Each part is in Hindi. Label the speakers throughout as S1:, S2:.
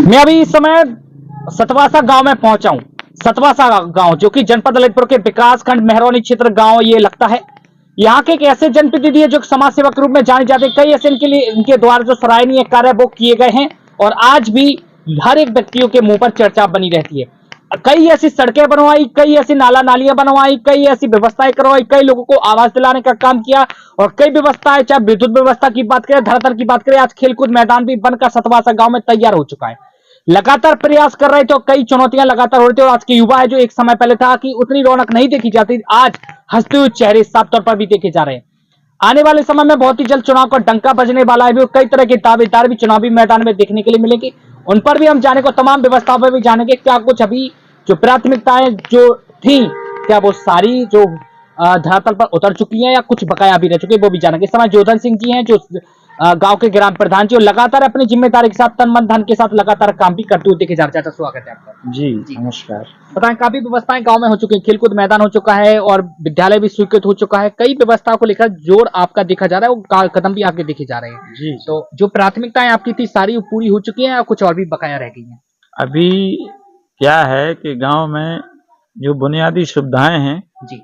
S1: मैं अभी इस समय सतवासा गांव में पहुंचा हूं। सतवासा गांव जो कि जनपद ललितपुर के विकास खंड मेहरौनी क्षेत्र गांव ये लगता है। यहाँ के एक ऐसे जनप्रतिनिधि है जो समाज सेवक के रूप में जाने जाते हैं। कई ऐसे इनके लिए इनके द्वारा जो सराहनीय कार्य वो किए गए हैं और आज भी हर एक व्यक्तियों के मुंह पर चर्चा बनी रहती है। कई ऐसी सड़कें बनवाई, कई ऐसी नाला नालियां बनवाई, कई ऐसी व्यवस्थाएं करवाई, कई लोगों को आवास दिलाने का काम किया और कई व्यवस्थाएं, चाहे विद्युत व्यवस्था की बात करें, धरातल की बात करें, आज खेलकूद मैदान भी बनकर सतवासा गांव में तैयार हो चुका है। लगातार प्रयास कर रहे थे और कई चुनौतियां लगातार हो रही थी और आज के युवा है जो एक समय पहले था कि उतनी रौनक नहीं देखी जाती, आज हंसते हुए चेहरे साफ तौर पर भी देखे जा रहे हैं। आने वाले समय में बहुत ही जल्द चुनाव का डंका बजने वाला है। कई तरह के दावेदार भी चुनावी मैदान में देखने के लिए मिलेंगे, उन पर भी हम जाने को, तमाम व्यवस्थाओं पर भी जानेंगे। क्या कुछ अभी जो प्राथमिकताएं जो थी, क्या वो सारी जो धरातल पर उतर चुकी हैं या कुछ बकाया भी रह चुके, वो भी जानेंगे। इस समय जोधन सिंह जी हैं जो गांव के ग्राम प्रधान जी और लगातार अपनी जिम्मेदारी के साथ, तन मन धन के साथ लगातार काम भी करते हुए देखे जा रहे हैं। स्वागत है आपका।
S2: जी नमस्कार।
S1: बताएं, काफी व्यवस्थाएं गांव में हो चुकी हैं, खेलकूद मैदान हो चुका है और विद्यालय भी स्वीकृत हो चुका है। कई व्यवस्थाओं को लेकर जोर आपका देखा जा रहा है, वो कदम भी आपके देखे जा रहे हैं।
S2: जी
S1: तो जो प्राथमिकताएं आपकी थी सारी पूरी हो चुकी हैं या कुछ और भी बकाया रह गई हैं?
S2: अभी क्या है कि गांव में जो बुनियादी सुविधाएं हैं
S1: जी,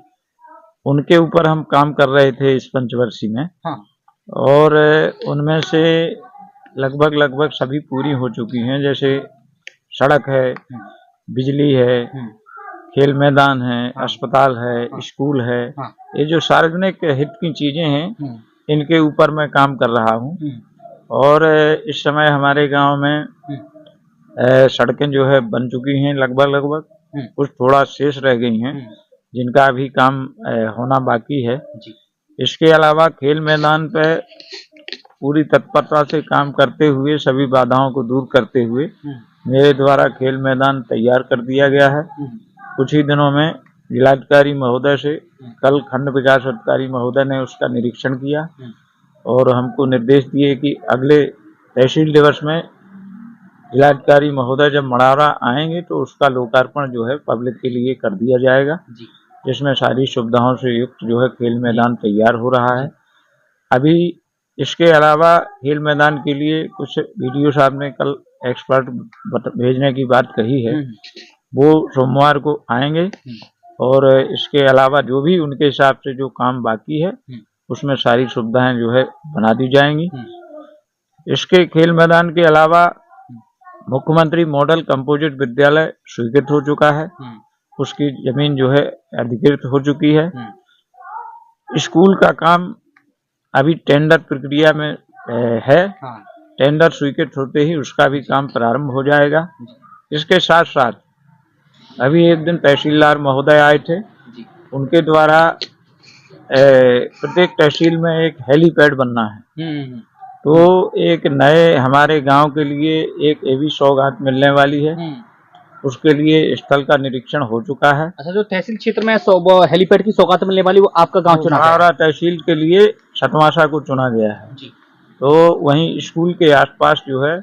S2: उनके ऊपर हम काम कर रहे थे इस पंचवर्षीय में।
S1: हाँ,
S2: और उनमें से लगभग सभी पूरी हो चुकी हैं। जैसे सड़क है, बिजली है, खेल मैदान है,
S1: हाँ,
S2: अस्पताल है,
S1: हाँ,
S2: स्कूल है।
S1: हाँ,
S2: ये जो सार्वजनिक हित की चीजें हैं इनके ऊपर मैं काम कर रहा हूँ। और इस समय हमारे गांव में सड़कें जो है बन चुकी हैं लगभग। कुछ थोड़ा शेष रह गई हैं जिनका अभी काम होना बाकी है।
S1: जी,
S2: इसके अलावा खेल मैदान पे पूरी तत्परता से काम करते हुए, सभी बाधाओं को दूर करते हुए मेरे द्वारा खेल मैदान तैयार कर दिया गया है। कुछ ही दिनों में जिलाधिकारी महोदय से कल खंड विकास अधिकारी महोदय ने उसका निरीक्षण किया और हमको निर्देश दिए कि अगले तहसील दिवस में जिलाधिकारी महोदय जब मढ़ौरा आएंगे तो उसका लोकार्पण जो है पब्लिक के लिए कर दिया जाएगा, जिसमें सारी सुविधाओं से युक्त जो है खेल मैदान तैयार हो रहा है। अभी इसके अलावा खेल मैदान के लिए कुछ वीडियो साहब ने कल एक्सपर्ट भेजने की बात कही है, वो सोमवार को आएंगे और इसके अलावा जो भी उनके हिसाब से जो काम बाकी है उसमें सारी सुविधाएं जो है बना दी जाएंगी। इसके खेल मैदान के अलावा मुख्यमंत्री मॉडल कंपोजिट विद्यालय स्वीकृत हो चुका है, उसकी जमीन जो है अधिकृत हो चुकी है। स्कूल का काम अभी टेंडर प्रक्रिया में है, टेंडर स्वीकृत होते ही उसका भी काम प्रारंभ हो जाएगा। इसके साथ साथ अभी एक दिन तहसीलदार महोदय आए थे, उनके द्वारा प्रत्येक तहसील में एक हेलीपैड बनना है, तो एक नए हमारे गांव के लिए एक भी सौगात मिलने वाली है। उसके लिए स्थल का निरीक्षण हो चुका है।
S1: अच्छा, जो तहसील क्षेत्र में हेलीपैड की सौगात मिलने वाली वो आपका गांव चुना गया है?
S2: मढ़ौरा तहसील के लिए सतवासा को चुना गया है जी। तो वहीं स्कूल के आसपास जो है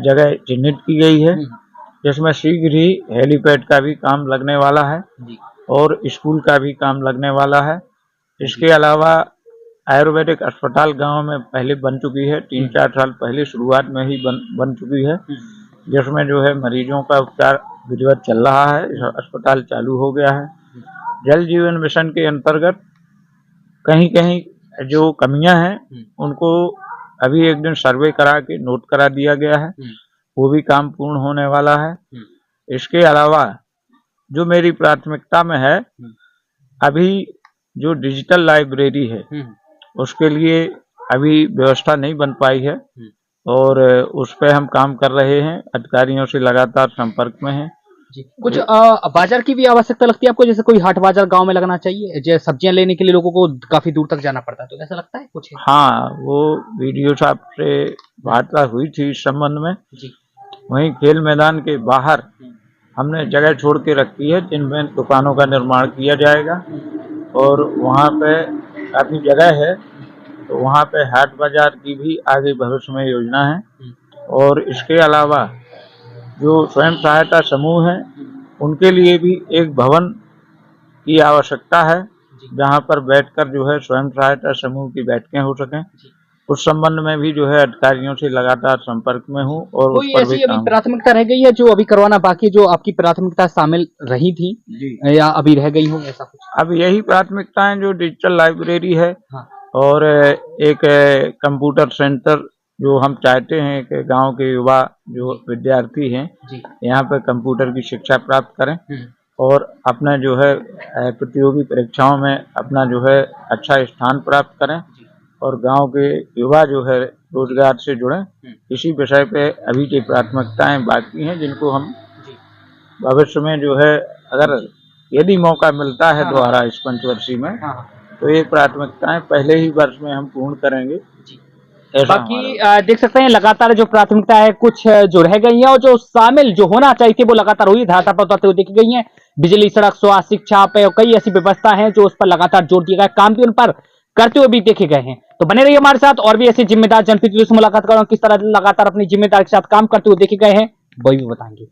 S2: जगह चिन्हित की गई है, जिसमें शीघ्र ही हेलीपैड का भी काम लगने वाला है और स्कूल का भी काम लगने वाला है। इसके अलावा आयुर्वेदिक अस्पताल गांव में पहले बन चुकी है, 3-4 साल पहले शुरुआत में ही बन चुकी है, जिसमें जो है मरीजों का उपचार विधिवत चल रहा है। अस्पताल चालू हो गया है। जल जीवन मिशन के अंतर्गत कहीं कहीं जो कमियां हैं उनको अभी एक दिन सर्वे करा के नोट करा दिया गया है, वो भी काम पूर्ण होने वाला है। इसके अलावा जो मेरी प्राथमिकता में है, अभी जो डिजिटल लाइब्रेरी है उसके लिए अभी व्यवस्था नहीं बन पाई है और उस पर हम काम कर रहे हैं, अधिकारियों से लगातार संपर्क में हैं।
S1: कुछ बाजार की भी आवश्यकता लगती है आपको? जैसे कोई हाट बाजार गांव में लगना चाहिए, जैसे सब्जियां लेने के लिए लोगों को काफी दूर तक जाना पड़ता है, तो ऐसा लगता है कुछ है?
S2: हाँ, वो वीडियो साहब से वार्ता हुई थी इस संबंध में जी। वहीं खेल मैदान के बाहर हमने जगह छोड़ के रखी है जिनमें दुकानों का निर्माण किया जाएगा और वहाँ पे काफी जगह है, तो वहाँ पे हाट बाजार की भी आगे भविष्य में योजना है। और इसके अलावा जो स्वयं सहायता समूह है उनके लिए भी एक भवन की आवश्यकता है, जहाँ पर बैठकर जो है स्वयं सहायता समूह की बैठकें हो सकें। उस संबंध में भी जो है अधिकारियों से लगातार संपर्क में हूँ और उस
S1: कोई
S2: पर
S1: ऐसी
S2: भी
S1: अभी
S2: काम।
S1: प्राथमिकता रह गई है जो अभी करवाना बाकी है, जो आपकी प्राथमिकता शामिल रही थी
S2: जी।
S1: या अभी रह गई हो, ऐसा कुछ?
S2: अब यही प्राथमिकताएं जो डिजिटल लाइब्रेरी है
S1: हाँ।
S2: और एक कंप्यूटर सेंटर जो हम चाहते हैं कि गांव के युवा जो विद्यार्थी हैं
S1: जी।
S2: यहाँ पे कंप्यूटर की शिक्षा प्राप्त करें
S1: हम्म।
S2: और अपना जो है प्रतियोगी परीक्षाओं में अपना जो है अच्छा स्थान प्राप्त करें और गांव के युवा जो है रोजगार से जुड़ें। इसी विषय पे अभी की प्राथमिकताएं बाकी हैं जिनको हम भविष्य में जो है अगर यदि मौका मिलता है दोबारा इस पंचवर्षीय में तो ये प्राथमिकताएं पहले ही वर्ष में हम पूर्ण करेंगे। ऐसा
S1: बाकी देख सकते हैं लगातार जो प्राथमिकता है कुछ जो रह गई है और जो शामिल जो होना चाहिए थी वो लगातार हुई धारा पर उतरते हुए देखी गई है। बिजली, सड़क, स्वास्थ्य, शिक्षा पे कई ऐसी व्यवस्था है जो उस पर लगातार जोर दिया गया, काम भी उन पर करते हुए भी देखे गए हैं। तो बने रहिए हमारे साथ और भी ऐसे जिम्मेदार जनप्रतिनिधियों से मुलाकात करें, किस तरह लगातार अपनी जिम्मेदारी के साथ काम करते हुए देखे गए हैं वही भी बताएंगे।